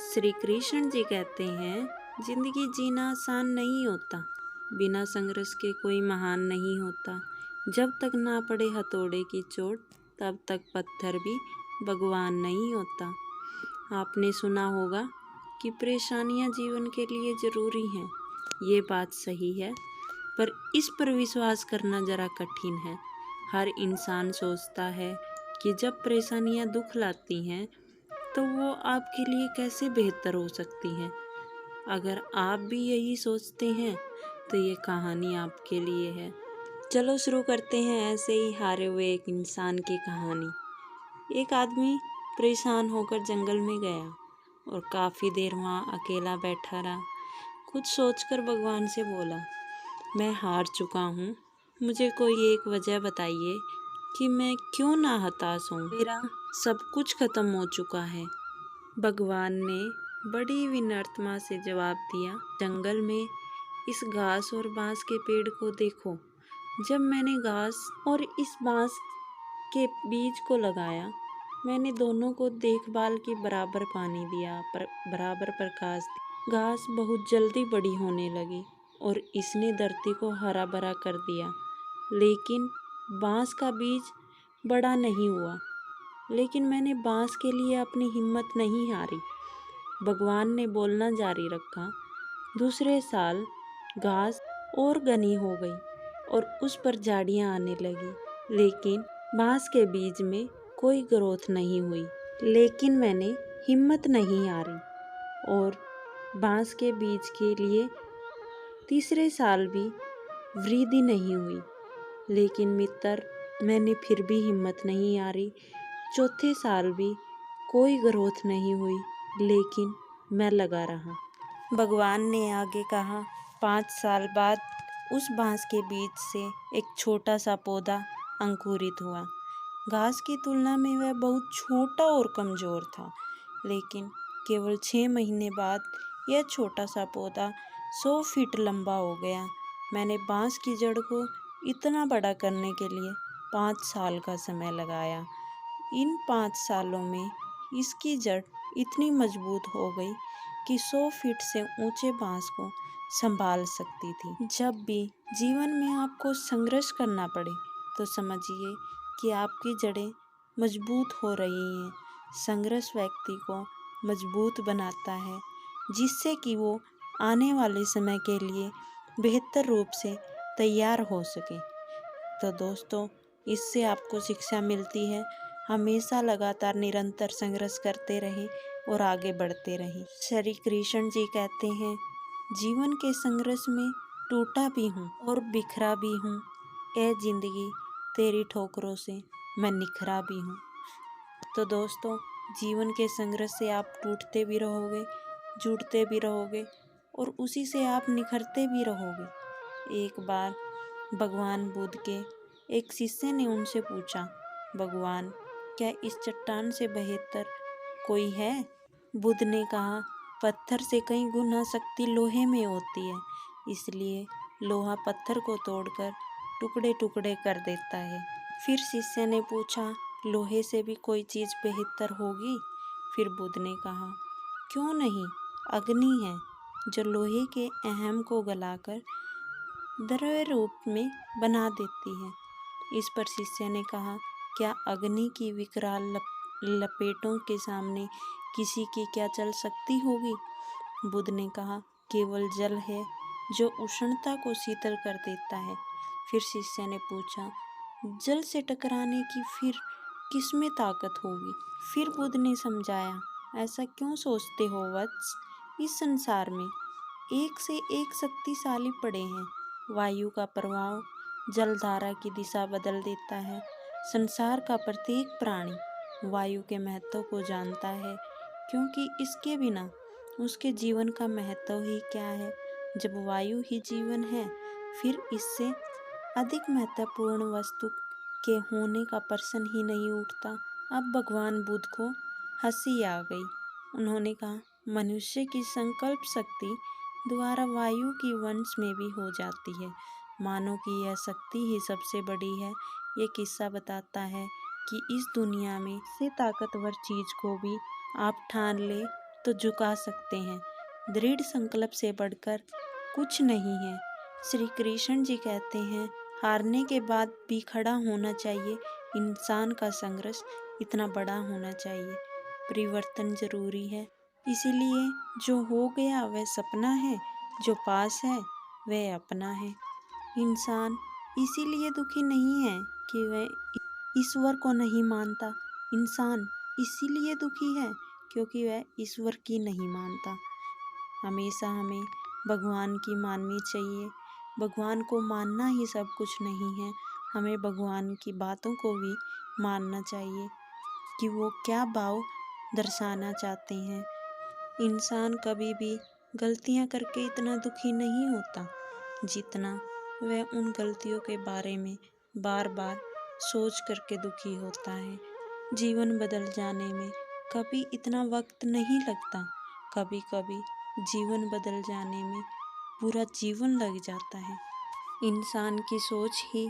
श्री कृष्ण जी कहते हैं, जिंदगी जीना आसान नहीं होता। बिना संघर्ष के कोई महान नहीं होता। जब तक ना पड़े हथौड़े की चोट, तब तक पत्थर भी भगवान नहीं होता। आपने सुना होगा कि परेशानियां जीवन के लिए ज़रूरी हैं। ये बात सही है, पर इस पर विश्वास करना ज़रा कठिन है। हर इंसान सोचता है कि जब परेशानियां दुख लाती हैं तो वो आपके लिए कैसे बेहतर हो सकती हैं। अगर आप भी यही सोचते हैं तो ये कहानी आपके लिए है। चलो शुरू करते हैं ऐसे ही हारे हुए एक इंसान की कहानी। एक आदमी परेशान होकर जंगल में गया और काफ़ी देर वहाँ अकेला बैठा रहा। कुछ सोचकर भगवान से बोला, मैं हार चुका हूँ, मुझे कोई एक वजह बताइए कि मैं क्यों ना हताश हूँ। मेरा सब कुछ खत्म हो चुका है। भगवान ने बड़ी विनम्रता से जवाब दिया, जंगल में इस घास और बांस के पेड़ को देखो। जब मैंने घास और इस बांस के बीज को लगाया, मैंने दोनों को देखभाल की, बराबर पानी दिया, पर बराबर प्रकाश दिया। घास बहुत जल्दी बड़ी होने लगी और इसने धरती को हरा भरा कर दिया। लेकिन बांस का बीज बड़ा नहीं हुआ। लेकिन मैंने बांस के लिए अपनी हिम्मत नहीं हारी। भगवान ने बोलना जारी रखा। दूसरे साल घास और घनी हो गई और उस पर झाड़ियाँ आने लगी, लेकिन बांस के बीज में कोई ग्रोथ नहीं हुई। लेकिन मैंने हिम्मत नहीं हारी और बांस के बीज के लिए तीसरे साल भी वृद्धि नहीं हुई। लेकिन मित्र, मैंने फिर भी हिम्मत नहीं हारी। चौथे साल भी कोई ग्रोथ नहीं हुई, लेकिन मैं लगा रहा। भगवान ने आगे कहा, 5 साल बाद उस बांस के बीज से एक छोटा सा पौधा अंकुरित हुआ। घास की तुलना में वह बहुत छोटा और कमज़ोर था, लेकिन केवल 6 महीने बाद यह छोटा सा पौधा 100 फीट लंबा हो गया। मैंने बांस की जड़ को इतना बड़ा करने के लिए 5 साल का समय लगाया। इन 5 सालों में इसकी जड़ इतनी मजबूत हो गई कि 100 फीट से ऊंचे बांस को संभाल सकती थी। जब भी जीवन में आपको संघर्ष करना पड़े तो समझिए कि आपकी जड़ें मजबूत हो रही हैं। संघर्ष व्यक्ति को मजबूत बनाता है, जिससे कि वो आने वाले समय के लिए बेहतर रूप से तैयार हो सके। तो दोस्तों, इससे आपको शिक्षा मिलती है, हमेशा लगातार निरंतर संघर्ष करते रहें और आगे बढ़ते रहें। श्री कृष्ण जी कहते हैं, जीवन के संघर्ष में टूटा भी हूँ और बिखरा भी हूँ। ए जिंदगी, तेरी ठोकरों से मैं निखरा भी हूँ। तो दोस्तों, जीवन के संघर्ष से आप टूटते भी रहोगे, जुड़ते भी रहोगे और उसी से आप निखरते भी रहोगे। एक बार भगवान बुद्ध के एक शिष्य ने उनसे पूछा, भगवान, क्या इस चट्टान से बेहतर कोई है? बुद्ध ने कहा, पत्थर से कई गुना शक्ति लोहे में होती है, इसलिए लोहा पत्थर को तोड़कर टुकड़े टुकड़े कर देता है। फिर शिष्य ने पूछा, लोहे से भी कोई चीज़ बेहतर होगी? फिर बुद्ध ने कहा, क्यों नहीं, अग्नि है जो लोहे के अहम को गलाकर द्रव्य रूप में बना देती है। इस पर शिष्य ने कहा, क्या अग्नि की विकराल लपेटों के सामने किसी की क्या चल सकती होगी? बुद्ध ने कहा, केवल जल है जो उष्णता को शीतल कर देता है। फिर शिष्य ने पूछा, जल से टकराने की फिर किसमें ताकत होगी? फिर बुद्ध ने समझाया, ऐसा क्यों सोचते हो वत्स? इस संसार में एक से एक शक्तिशाली पड़े हैं। वायु का प्रभाव जलधारा की दिशा बदल देता है। संसार का प्रत्येक प्राणी वायु के महत्व को जानता है, क्योंकि इसके बिना उसके जीवन का महत्व ही क्या है। जब वायु ही जीवन है, फिर इससे अधिक महत्वपूर्ण वस्तु के होने का प्रश्न ही नहीं उठता। अब भगवान बुद्ध को हंसी आ गई। उन्होंने कहा, मनुष्य की संकल्प शक्ति द्वारा वायु की वंश में भी हो जाती है। मानो कि यह शक्ति ही सबसे बड़ी है। ये किस्सा बताता है कि इस दुनिया में से ताकतवर चीज़ को भी आप ठान ले तो झुका सकते हैं। दृढ़ संकल्प से बढ़कर कुछ नहीं है। श्री कृष्ण जी कहते हैं, हारने के बाद भी खड़ा होना चाहिए। इंसान का संघर्ष इतना बड़ा होना चाहिए। परिवर्तन जरूरी है। इसीलिए जो हो गया वह सपना है, जो पास है वह अपना है। इंसान इसीलिए दुखी नहीं है कि वह ईश्वर को नहीं मानता। इंसान इसीलिए दुखी है क्योंकि वह ईश्वर की नहीं मानता। हमेशा हमें भगवान की माननी चाहिए। भगवान को मानना ही सब कुछ नहीं है, हमें भगवान की बातों को भी मानना चाहिए कि वो क्या भाव दर्शाना चाहते हैं। इंसान कभी भी गलतियां करके इतना दुखी नहीं होता जितना वह उन गलतियों के बारे में बार बार सोच करके दुखी होता है। जीवन बदल जाने में कभी इतना वक्त नहीं लगता, कभी कभी जीवन बदल जाने में पूरा जीवन लग जाता है। इंसान की सोच ही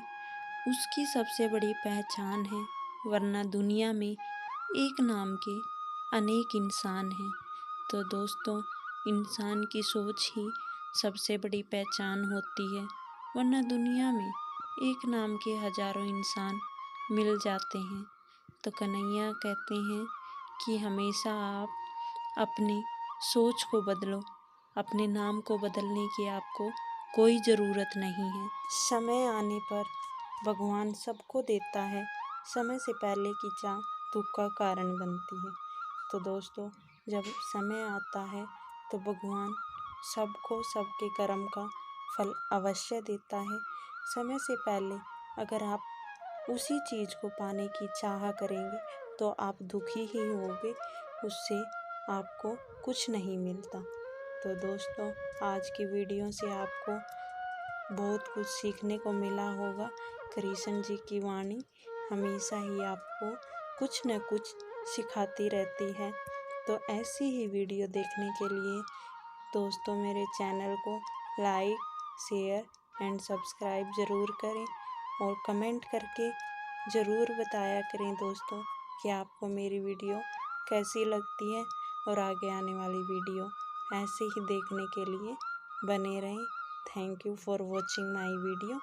उसकी सबसे बड़ी पहचान है, वरना दुनिया में एक नाम के अनेक इंसान हैं। तो दोस्तों, इंसान की सोच ही सबसे बड़ी पहचान होती है, वरना दुनिया में एक नाम के हजारों इंसान मिल जाते हैं। तो कन्हैया कहते हैं कि हमेशा आप अपनी सोच को बदलो। अपने नाम को बदलने की आपको कोई ज़रूरत नहीं है। समय आने पर भगवान सबको देता है। समय से पहले की चाह दुख का कारण बनती है। तो दोस्तों, जब समय आता है तो भगवान सबको सबके कर्म का फल अवश्य देता है। समय से पहले अगर आप उसी चीज़ को पाने की चाह करेंगे तो आप दुखी ही होंगे, उससे आपको कुछ नहीं मिलता। तो दोस्तों, आज की वीडियो से आपको बहुत कुछ सीखने को मिला होगा। कृष्ण जी की वाणी हमेशा ही आपको कुछ न कुछ सिखाती रहती है। तो ऐसी ही वीडियो देखने के लिए दोस्तों मेरे चैनल को लाइक, शेयर एंड सब्सक्राइब ज़रूर करें और कमेंट करके ज़रूर बताया करें दोस्तों कि आपको मेरी वीडियो कैसी लगती है। और आगे आने वाली वीडियो ऐसे ही देखने के लिए बने रहें। Thank you for watching my video.